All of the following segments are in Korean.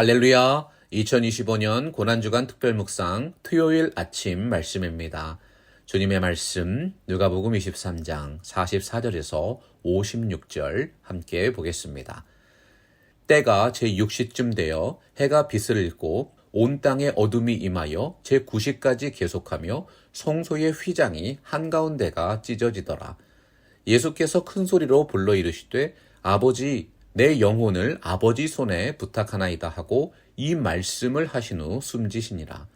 할렐루야! 2025년 고난주간 특별묵상 토요일 아침 말씀입니다. 주님의 말씀 누가복음 23장 44절에서 56절 함께 보겠습니다. 때가 제6시쯤 되어 해가 빛을 잃고 온 땅에 어둠이 임하여 제9시까지 계속하며 성소의 휘장이 한가운데가 찢어지더라. 예수께서 큰 소리로 불러 이르시되 아버지 내 영혼을 아버지 손에 부탁하나이다 하고 이 말씀을 하신 후 숨지시니라.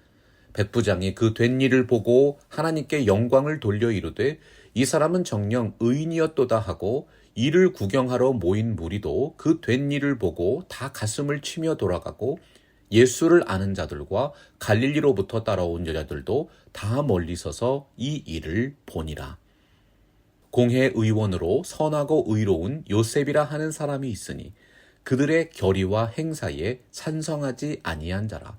백부장이 그 된 일을 보고 하나님께 영광을 돌려 이르되 이 사람은 정녕 의인이었도다 하고 이를 구경하러 모인 무리도 그 된 일을 보고 다 가슴을 치며 돌아가고 예수를 아는 자들과 갈릴리로부터 따라온 여자들도 다 멀리 서서 이 일을 보니라. 공회 의원으로 선하고 의로운 요셉이라 하는 사람이 있으니 그들의 결의와 행사에 찬성하지 아니한 자라.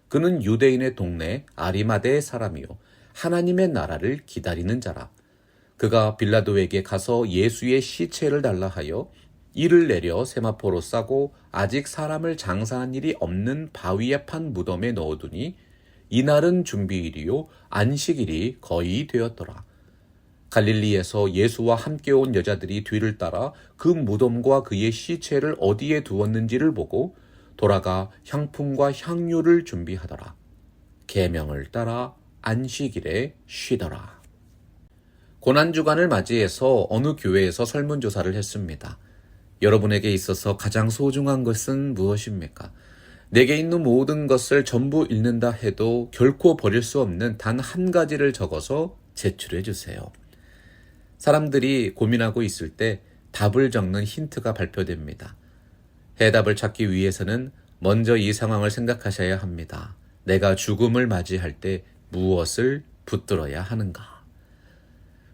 그는 유대인의 동네 아리마대의 사람이요 하나님의 나라를 기다리는 자라. 그가 빌라도에게 가서 예수의 시체를 달라 하여 이를 내려 세마포로 싸고 아직 사람을 장사한 일이 없는 바위에 판 무덤에 넣어두니 이날은 준비일이요 안식일이 거의 되었더라. 갈릴리에서 예수와 함께 온 여자들이 뒤를 따라 그 무덤과 그의 시체를 어디에 두었는지를 보고 돌아가 향품과 향유를 준비하더라. 계명을 따라 안식일에 쉬더라. 고난주간을 맞이해서 어느 교회에서 설문조사를 했습니다. 여러분에게 있어서 가장 소중한 것은 무엇입니까? 내게 있는 모든 것을 전부 잃는다 해도 결코 버릴 수 없는 단 한 가지를 적어서 제출해 주세요. 사람들이 고민하고 있을 때 답을 적는 힌트가 발표됩니다. 해답을 찾기 위해서는 먼저 이 상황을 생각하셔야 합니다. 내가 죽음을 맞이할 때 무엇을 붙들어야 하는가?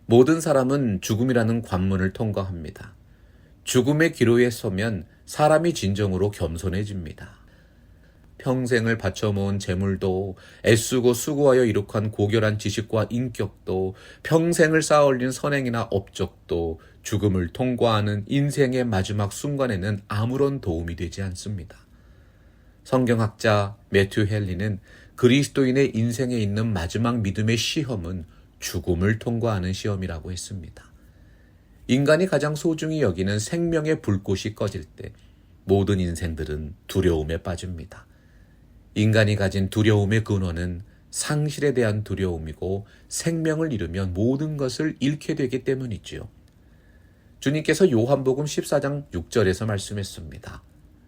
모든 사람은 죽음이라는 관문을 통과합니다. 죽음의 기로에 서면 사람이 진정으로 겸손해집니다. 평생을 바쳐 모은 재물도 애쓰고 수고하여 이룩한 고결한 지식과 인격도 평생을 쌓아 올린 선행이나 업적도 죽음을 통과하는 인생의 마지막 순간에는 아무런 도움이 되지 않습니다. 성경학자 매튜 헨리는 그리스도인의 인생에 있는 마지막 믿음의 시험은 죽음을 통과하는 시험이라고 했습니다. 인간이 가장 소중히 여기는 생명의 불꽃이 꺼질 때 모든 인생들은 두려움에 빠집니다. 인간이 가진 두려움의 근원은 상실에 대한 두려움이고 생명을 잃으면 모든 것을 잃게 되기 때문이지요. 주님께서 요한복음 14장 6절에서 말씀했습니다.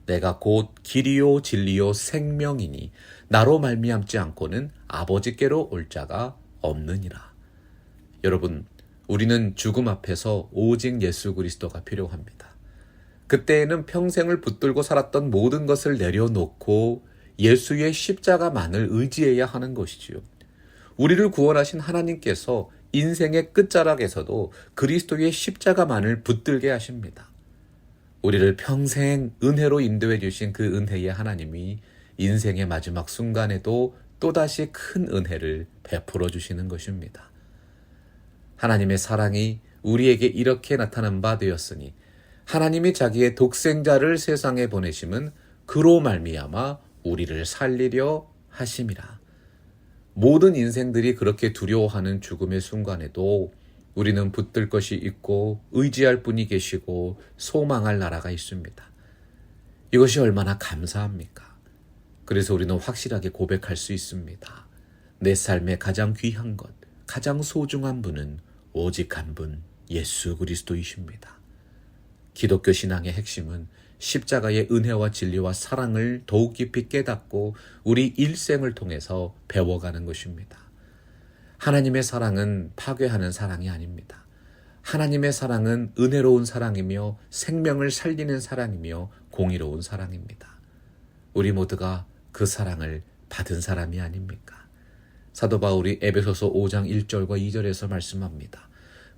내가 곧 길이요 진리요 생명이니 나로 말미암지 않고는 아버지께로 올 자가 없느니라. 여러분, 우리는 죽음 앞에서 오직 예수 그리스도가 필요합니다. 그때에는 평생을 붙들고 살았던 모든 것을 내려놓고 예수의 십자가만을 의지해야 하는 것이지요. 우리를 구원하신 하나님께서 인생의 끝자락에서도 그리스도의 십자가만을 붙들게 하십니다. 우리를 평생 은혜로 인도해 주신 그 은혜의 하나님이 인생의 마지막 순간에도 또다시 큰 은혜를 베풀어 주시는 것입니다. 하나님의 사랑이 우리에게 이렇게 나타난 바 되었으니 하나님이 자기의 독생자를 세상에 보내심은 그로 말미암아 우리를 살리려 하심이라. 모든 인생들이 그렇게 두려워하는 죽음의 순간에도 우리는 붙들 것이 있고 의지할 분이 계시고 소망할 나라가 있습니다. 이것이 얼마나 감사합니까? 그래서 우리는 확실하게 고백할 수 있습니다. 내 삶의 가장 귀한 것, 가장 소중한 분은 오직 한 분, 예수 그리스도이십니다. 기독교 신앙의 핵심은 십자가의 은혜와 진리와 사랑을 더욱 깊이 깨닫고 우리 일생을 통해서 배워가는 것입니다. 하나님의 사랑은 파괴하는 사랑이 아닙니다. 하나님의 사랑은 은혜로운 사랑이며 생명을 살리는 사랑이며 공의로운 사랑입니다. 우리 모두가 그 사랑을 받은 사람이 아닙니까? 사도 바울이 에베소서 5장 1절과 2절에서 말씀합니다.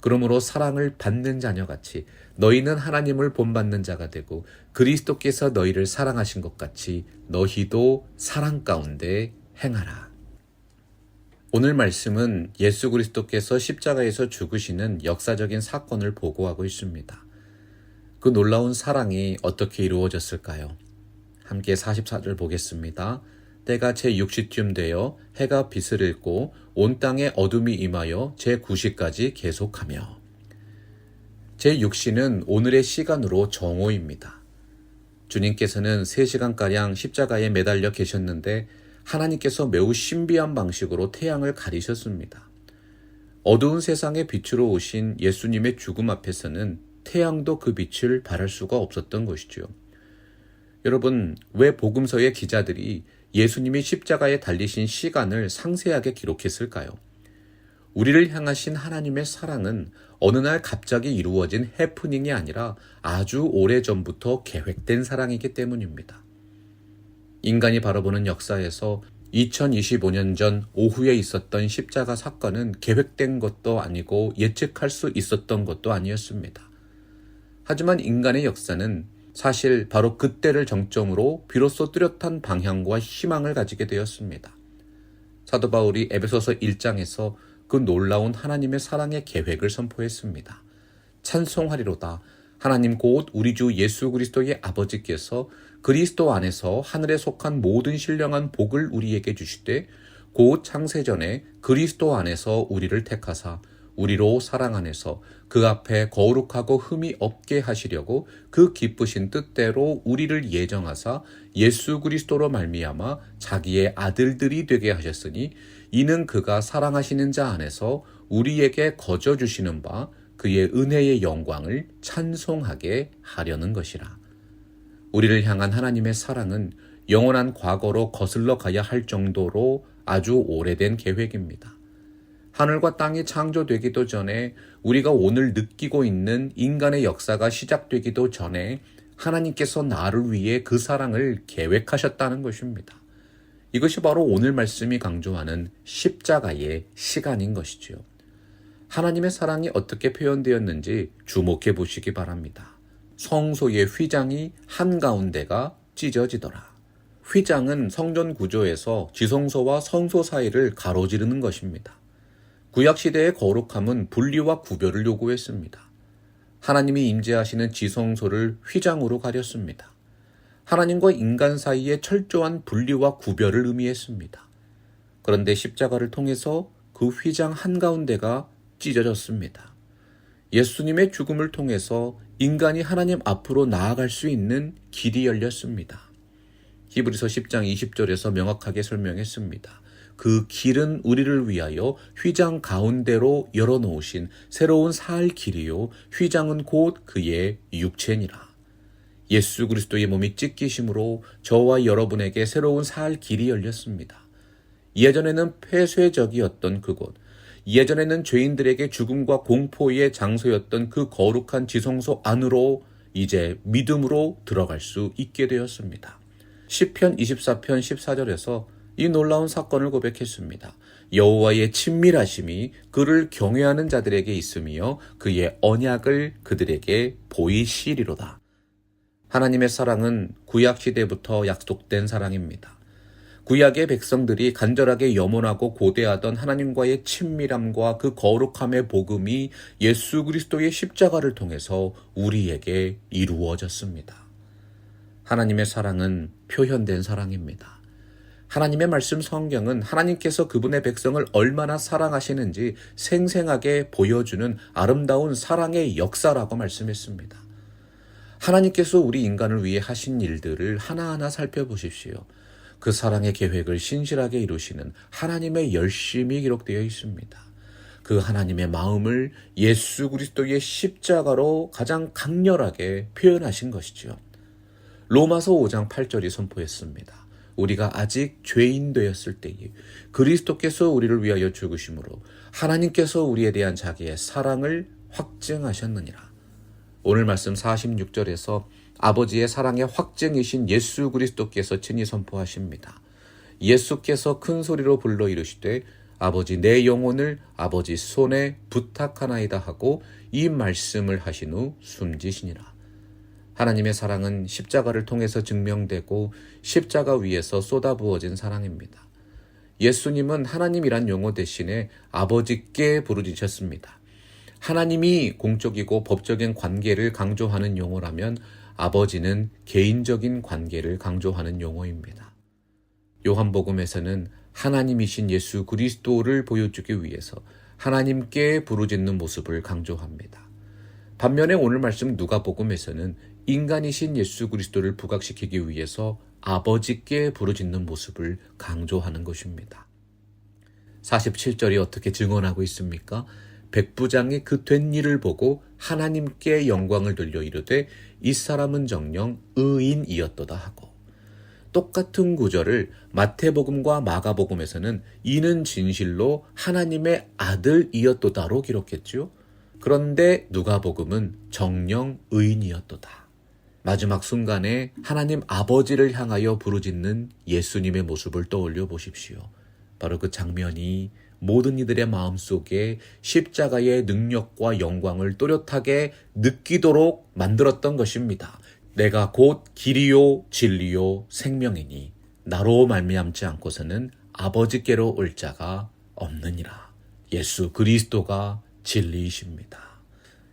그러므로 사랑을 받는 자녀같이 너희는 하나님을 본받는 자가 되고 그리스도께서 너희를 사랑하신 것 같이 너희도 사랑 가운데 행하라. 오늘 말씀은 예수 그리스도께서 십자가에서 죽으시는 역사적인 사건을 보고하고 있습니다. 그 놀라운 사랑이 어떻게 이루어졌을까요? 함께 44절 보겠습니다. 때가 제6시쯤 되어 해가 빛을 잃고 온 땅에 어둠이 임하여 제9시까지 계속하며. 제6시는 오늘의 시간으로 정오입니다. 주님께서는 3시간가량 십자가에 매달려 계셨는데 하나님께서 매우 신비한 방식으로 태양을 가리셨습니다. 어두운 세상의 빛으로 오신 예수님의 죽음 앞에서는 태양도 그 빛을 발할 수가 없었던 것이죠. 여러분, 왜 복음서의 기자들이 예수님이 십자가에 달리신 시간을 상세하게 기록했을까요? 우리를 향하신 하나님의 사랑은 어느 날 갑자기 이루어진 해프닝이 아니라 아주 오래전부터 계획된 사랑이기 때문입니다. 인간이 바라보는 역사에서 2025년 전 오후에 있었던 십자가 사건은 계획된 것도 아니고 예측할 수 있었던 것도 아니었습니다. 하지만 인간의 역사는 사실 바로 그때를 정점으로 비로소 뚜렷한 방향과 희망을 가지게 되었습니다. 사도 바울이 에베소서 1장에서 그 놀라운 하나님의 사랑의 계획을 선포했습니다. 찬송하리로다. 하나님 곧 우리 주 예수 그리스도의 아버지께서 그리스도 안에서 하늘에 속한 모든 신령한 복을 우리에게 주시되 곧 창세전에 그리스도 안에서 우리를 택하사 우리로 사랑 안에서 그 앞에 거룩하고 흠이 없게 하시려고 그 기쁘신 뜻대로 우리를 예정하사 예수 그리스도로 말미암아 자기의 아들들이 되게 하셨으니 이는 그가 사랑하시는 자 안에서 우리에게 거저 주시는 바 그의 은혜의 영광을 찬송하게 하려는 것이라. 우리를 향한 하나님의 사랑은 영원한 과거로 거슬러 가야 할 정도로 아주 오래된 계획입니다. 하늘과 땅이 창조되기도 전에 우리가 오늘 느끼고 있는 인간의 역사가 시작되기도 전에 하나님께서 나를 위해 그 사랑을 계획하셨다는 것입니다. 이것이 바로 오늘 말씀이 강조하는 십자가의 시간인 것이지요. 하나님의 사랑이 어떻게 표현되었는지 주목해 보시기 바랍니다. 성소의 휘장이 한가운데가 찢어지더라. 휘장은 성전 구조에서 지성소와 성소 사이를 가로지르는 것입니다. 구약시대의 거룩함은 분리와 구별을 요구했습니다. 하나님이 임재하시는 지성소를 휘장으로 가렸습니다. 하나님과 인간 사이의 철저한 분리와 구별을 의미했습니다. 그런데 십자가를 통해서 그 휘장 한가운데가 찢어졌습니다. 예수님의 죽음을 통해서 인간이 하나님 앞으로 나아갈 수 있는 길이 열렸습니다. 히브리서 10장 20절에서 명확하게 설명했습니다. 그 길은 우리를 위하여 휘장 가운데로 열어놓으신 새로운 살 길이요 휘장은 곧 그의 육체니라. 예수 그리스도의 몸이 찢기심으로 저와 여러분에게 새로운 살 길이 열렸습니다. 예전에는 폐쇄적이었던 그곳, 예전에는 죄인들에게 죽음과 공포의 장소였던 그 거룩한 지성소 안으로 이제 믿음으로 들어갈 수 있게 되었습니다. 시편 24편 14절에서 이 놀라운 사건을 고백했습니다. 여호와의 친밀하심이 그를 경외하는 자들에게 있으며 그의 언약을 그들에게 보이시리로다. 하나님의 사랑은 구약시대부터 약속된 사랑입니다. 구약의 백성들이 간절하게 염원하고 고대하던 하나님과의 친밀함과 그 거룩함의 복음이 예수 그리스도의 십자가를 통해서 우리에게 이루어졌습니다. 하나님의 사랑은 표현된 사랑입니다. 하나님의 말씀 성경은 하나님께서 그분의 백성을 얼마나 사랑하시는지 생생하게 보여주는 아름다운 사랑의 역사라고 말씀했습니다. 하나님께서 우리 인간을 위해 하신 일들을 하나하나 살펴보십시오. 그 사랑의 계획을 신실하게 이루시는 하나님의 열심이 기록되어 있습니다. 그 하나님의 마음을 예수 그리스도의 십자가로 가장 강렬하게 표현하신 것이지요. 로마서 5장 8절이 선포했습니다. 우리가 아직 죄인 되었을 때에 그리스도께서 우리를 위하여 죽으심으로 하나님께서 우리에 대한 자기의 사랑을 확증하셨느니라. 오늘 말씀 46절에서 아버지의 사랑의 확증이신 예수 그리스도께서 친히 선포하십니다. 예수께서 큰 소리로 불러 이르시되 아버지 내 영혼을 아버지 손에 부탁하나이다 하고 이 말씀을 하신 후 숨지시니라. 하나님의 사랑은 십자가를 통해서 증명되고 십자가 위에서 쏟아부어진 사랑입니다. 예수님은 하나님이란 용어 대신에 아버지께 부르짖으셨습니다. 하나님이 공적이고 법적인 관계를 강조하는 용어라면 아버지는 개인적인 관계를 강조하는 용어입니다. 요한복음에서는 하나님이신 예수 그리스도를 보여주기 위해서 하나님께 부르짖는 모습을 강조합니다. 반면에 오늘 말씀 누가복음에서는 인간이신 예수 그리스도를 부각시키기 위해서 아버지께 부르짖는 모습을 강조하는 것입니다. 47절이 어떻게 증언하고 있습니까? 백부장이 그 된 일을 보고 하나님께 영광을 돌려 이르되 이 사람은 정녕 의인이었도다 하고, 똑같은 구절을 마태복음과 마가복음에서는 이는 진실로 하나님의 아들이었도다로 기록했죠. 그런데 누가복음은 정녕 의인이었도다. 마지막 순간에 하나님 아버지를 향하여 부르짖는 예수님의 모습을 떠올려 보십시오. 바로 그 장면이 모든 이들의 마음속에 십자가의 능력과 영광을 또렷하게 느끼도록 만들었던 것입니다. 내가 곧 길이요 진리요 생명이니 나로 말미암지 않고서는 아버지께로 올 자가 없느니라. 예수 그리스도가 진리이십니다.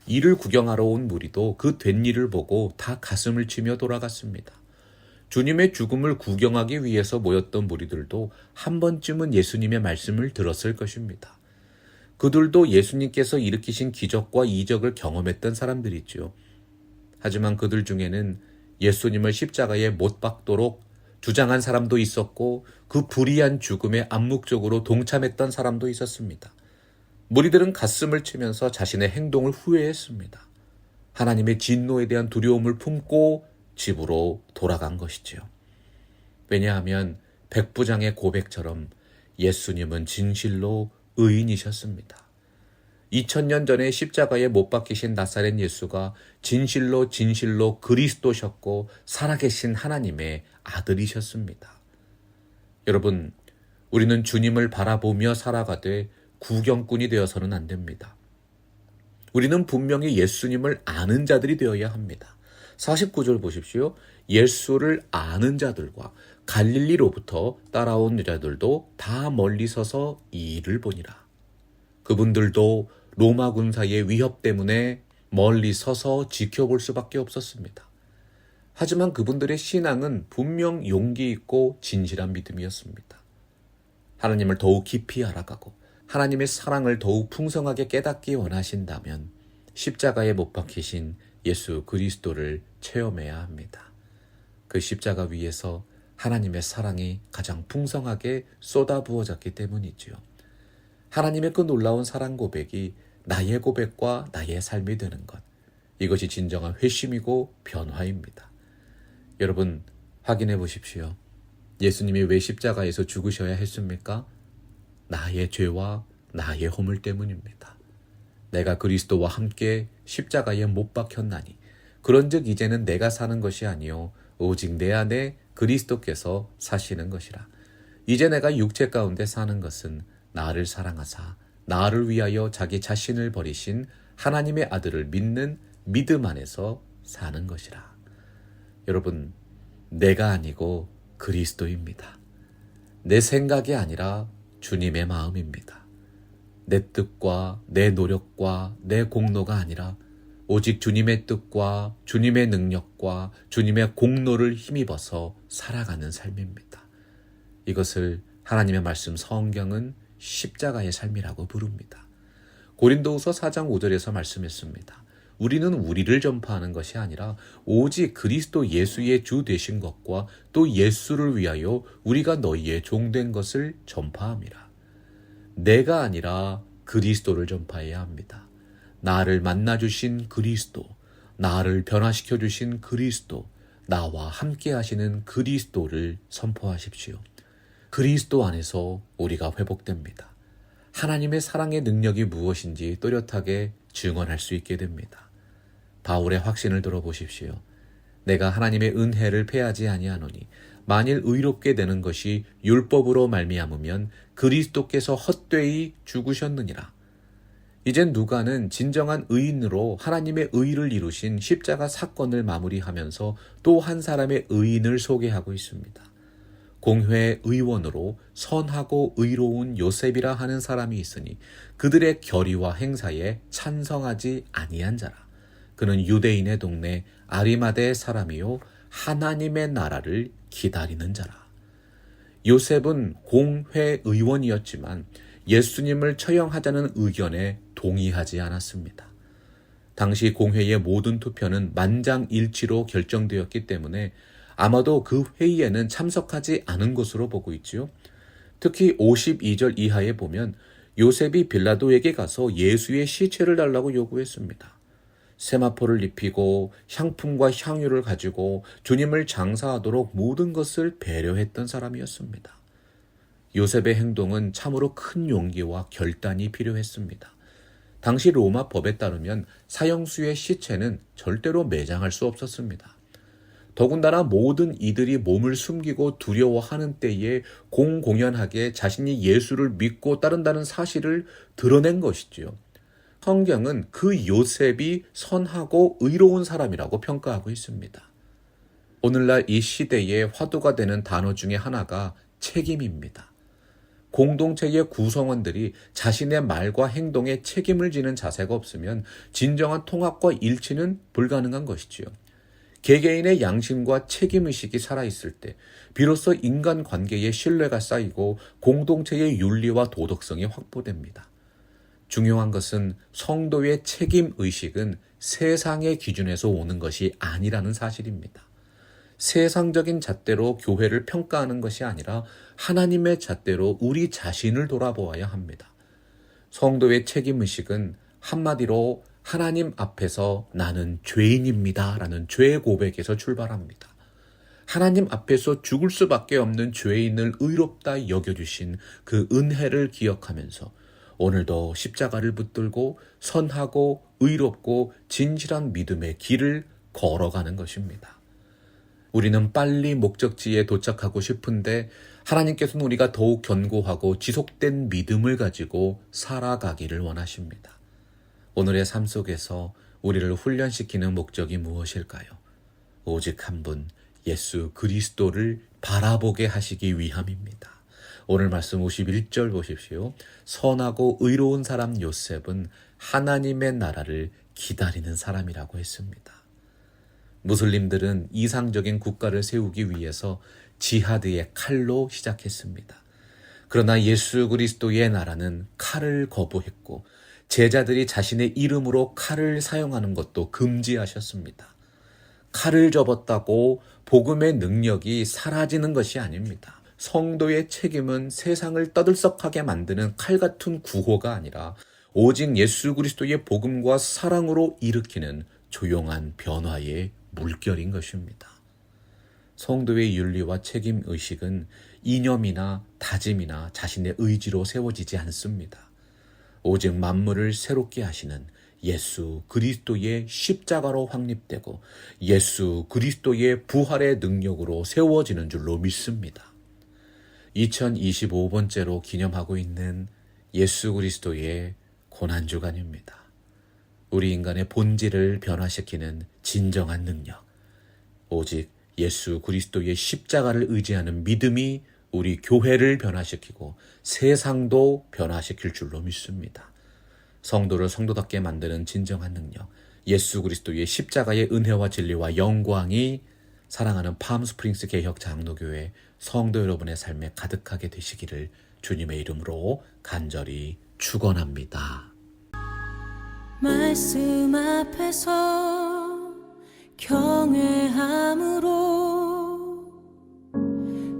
이를 구경하러 온 무리도 그 된 일을 보고 다 가슴을 치며 돌아갔습니다. 주님의 죽음을 구경하기 위해서 모였던 무리들도 한 번쯤은 예수님의 말씀을 들었을 것입니다. 그들도 예수님께서 일으키신 기적과 이적을 경험했던 사람들이죠. 하지만 그들 중에는 예수님을 십자가에 못 박도록 주장한 사람도 있었고 그 불의한 죽음에 암묵적으로 동참했던 사람도 있었습니다. 무리들은 가슴을 치면서 자신의 행동을 후회했습니다. 하나님의 진노에 대한 두려움을 품고 집으로 돌아간 것이지요. 왜냐하면 백부장의 고백처럼 예수님은 진실로 의인이셨습니다. 2000년 전에 십자가에 못 박히신 나사렛 예수가 진실로 그리스도셨고 살아계신 하나님의 아들이셨습니다. 여러분, 우리는 주님을 바라보며 살아가되 구경꾼이 되어서는 안 됩니다. 우리는 분명히 예수님을 아는 자들이 되어야 합니다. 49절 보십시오. 예수를 아는 자들과 갈릴리로부터 따라온 여자들도 다 멀리 서서 이 일을 보니라. 그분들도 로마 군사의 위협 때문에 멀리 서서 지켜볼 수밖에 없었습니다. 하지만 그분들의 신앙은 분명 용기 있고 진실한 믿음이었습니다. 하나님을 더욱 깊이 알아가고 하나님의 사랑을 더욱 풍성하게 깨닫기 원하신다면 십자가에 못 박히신 예수 그리스도를 체험해야 합니다. 그 십자가 위에서 하나님의 사랑이 가장 풍성하게 쏟아부어졌기 때문이지요. 하나님의 그 놀라운 사랑 고백이 나의 고백과 나의 삶이 되는 것, 이것이 진정한 회심이고 변화입니다. 여러분, 확인해 보십시오. 예수님이 왜 십자가에서 죽으셔야 했습니까? 나의 죄와 나의 허물 때문입니다. 내가 그리스도와 함께 십자가에 못 박혔나니 그런즉 이제는 내가 사는 것이 아니요 오직 내 안에 그리스도께서 사시는 것이라. 이제 내가 육체 가운데 사는 것은 나를 사랑하사 나를 위하여 자기 자신을 버리신 하나님의 아들을 믿는 믿음 안에서 사는 것이라. 여러분, 내가 아니고 그리스도입니다. 내 생각이 아니라 주님의 마음입니다. 내 뜻과 내 노력과 내 공로가 아니라 오직 주님의 뜻과 주님의 능력과 주님의 공로를 힘입어서 살아가는 삶입니다. 이것을 하나님의 말씀 성경은 십자가의 삶이라고 부릅니다. 고린도후서 4장 5절에서 말씀했습니다. 우리는 우리를 전파하는 것이 아니라 오직 그리스도 예수의 주 되신 것과 또 예수를 위하여 우리가 너희의 종된 것을 전파함이라. 내가 아니라 그리스도를 전파해야 합니다. 나를 만나주신 그리스도, 나를 변화시켜주신 그리스도, 나와 함께 하시는 그리스도를 선포하십시오. 그리스도 안에서 우리가 회복됩니다. 하나님의 사랑의 능력이 무엇인지 또렷하게 증언할 수 있게 됩니다. 바울의 확신을 들어보십시오. 내가 하나님의 은혜를 패하지 아니하노니 만일 의롭게 되는 것이 율법으로 말미암으면 그리스도께서 헛되이 죽으셨느니라. 이젠 누가는 진정한 의인으로 하나님의 의를 이루신 십자가 사건을 마무리하면서 또 한 사람의 의인을 소개하고 있습니다. 공회의 의원으로 선하고 의로운 요셉이라 하는 사람이 있으니 그들의 결의와 행사에 찬성하지 아니한 자라. 그는 유대인의 동네 아리마대의 사람이요 하나님의 나라를 기다리는 자라. 요셉은 공회의원이었지만 예수님을 처형하자는 의견에 동의하지 않았습니다. 당시 공회의 모든 투표는 만장일치로 결정되었기 때문에 아마도 그 회의에는 참석하지 않은 것으로 보고 있지요. 특히 52절 이하에 보면 요셉이 빌라도에게 가서 예수의 시체를 달라고 요구했습니다. 세마포를 입히고 향품과 향유를 가지고 주님을 장사하도록 모든 것을 배려했던 사람이었습니다. 요셉의 행동은 참으로 큰 용기와 결단이 필요했습니다. 당시 로마 법에 따르면 사형수의 시체는 절대로 매장할 수 없었습니다. 더군다나 모든 이들이 몸을 숨기고 두려워하는 때에 공공연하게 자신이 예수를 믿고 따른다는 사실을 드러낸 것이지요. 성경은 그 요셉이 선하고 의로운 사람이라고 평가하고 있습니다. 오늘날 이 시대에 화두가 되는 단어 중에 하나가 책임입니다. 공동체의 구성원들이 자신의 말과 행동에 책임을 지는 자세가 없으면 진정한 통합과 일치는 불가능한 것이지요. 개개인의 양심과 책임의식이 살아있을 때 비로소 인간관계의 신뢰가 쌓이고 공동체의 윤리와 도덕성이 확보됩니다. 중요한 것은 성도의 책임의식은 세상의 기준에서 오는 것이 아니라는 사실입니다. 세상적인 잣대로 교회를 평가하는 것이 아니라 하나님의 잣대로 우리 자신을 돌아보아야 합니다. 성도의 책임의식은 한마디로 하나님 앞에서 나는 죄인입니다 라는 죄 고백에서 출발합니다. 하나님 앞에서 죽을 수밖에 없는 죄인을 의롭다 여겨주신 그 은혜를 기억하면서 오늘도 십자가를 붙들고 선하고 의롭고 진실한 믿음의 길을 걸어가는 것입니다. 우리는 빨리 목적지에 도착하고 싶은데 하나님께서는 우리가 더욱 견고하고 지속된 믿음을 가지고 살아가기를 원하십니다. 오늘의 삶 속에서 우리를 훈련시키는 목적이 무엇일까요? 오직 한 분, 예수 그리스도를 바라보게 하시기 위함입니다. 오늘 말씀 51절 보십시오. 선하고 의로운 사람 요셉은 하나님의 나라를 기다리는 사람이라고 했습니다. 무슬림들은 이상적인 국가를 세우기 위해서 지하드의 칼로 시작했습니다. 그러나 예수 그리스도의 나라는 칼을 거부했고 제자들이 자신의 이름으로 칼을 사용하는 것도 금지하셨습니다. 칼을 접었다고 복음의 능력이 사라지는 것이 아닙니다. 성도의 책임은 세상을 떠들썩하게 만드는 칼 같은 구호가 아니라 오직 예수 그리스도의 복음과 사랑으로 일으키는 조용한 변화의 물결인 것입니다. 성도의 윤리와 책임의식은 이념이나 다짐이나 자신의 의지로 세워지지 않습니다. 오직 만물을 새롭게 하시는 예수 그리스도의 십자가로 확립되고 예수 그리스도의 부활의 능력으로 세워지는 줄로 믿습니다. 2025번째로 기념하고 있는 예수 그리스도의 고난주간입니다. 우리 인간의 본질을 변화시키는 진정한 능력, 오직 예수 그리스도의 십자가를 의지하는 믿음이 우리 교회를 변화시키고 세상도 변화시킬 줄로 믿습니다. 성도를 성도답게 만드는 진정한 능력, 예수 그리스도의 십자가의 은혜와 진리와 영광이 사랑하는 팜스프링스 개혁 장로교회 성도 여러분의 삶에 가득하게 되시기를 주님의 이름으로 간절히 축원합니다. 말씀 앞에서 경외함으로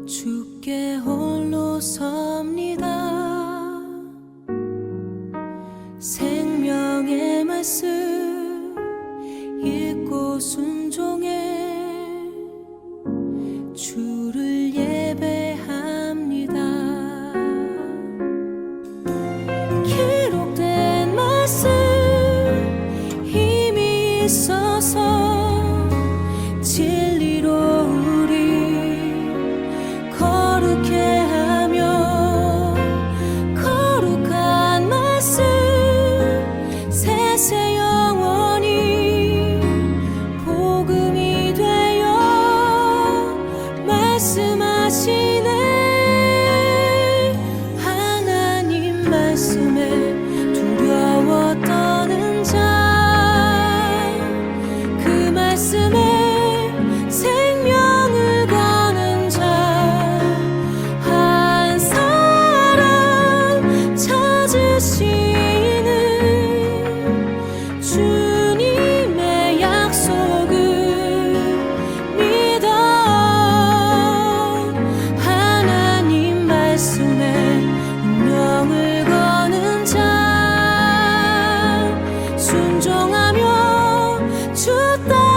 주께 홀로 섭니다. 생명의 말씀 읽고 순종해 주를 예배합니다. 기록된 말씀 힘이 있어서 진리로 우리 거룩해 하며 거룩한 말씀 세세 영원히 복음이 되어 말씀하시네. 하나님 말씀에 두려워 떠는 자 따라